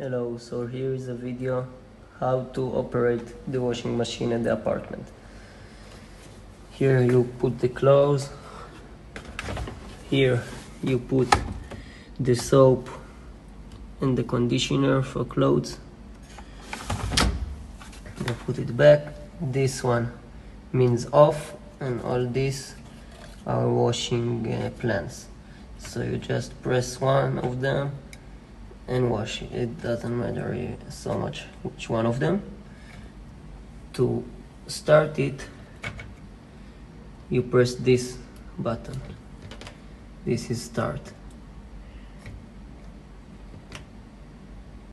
Hello, so here is a video how to operate the washing machine at the apartment. Here you put the clothes, here you put the soap and the conditioner for clothes. You put it back. This one means off, and all these are washing plants. So you just press one of them and wash it. It doesn't matter so much which one of them. To start it, you press this button. This is start.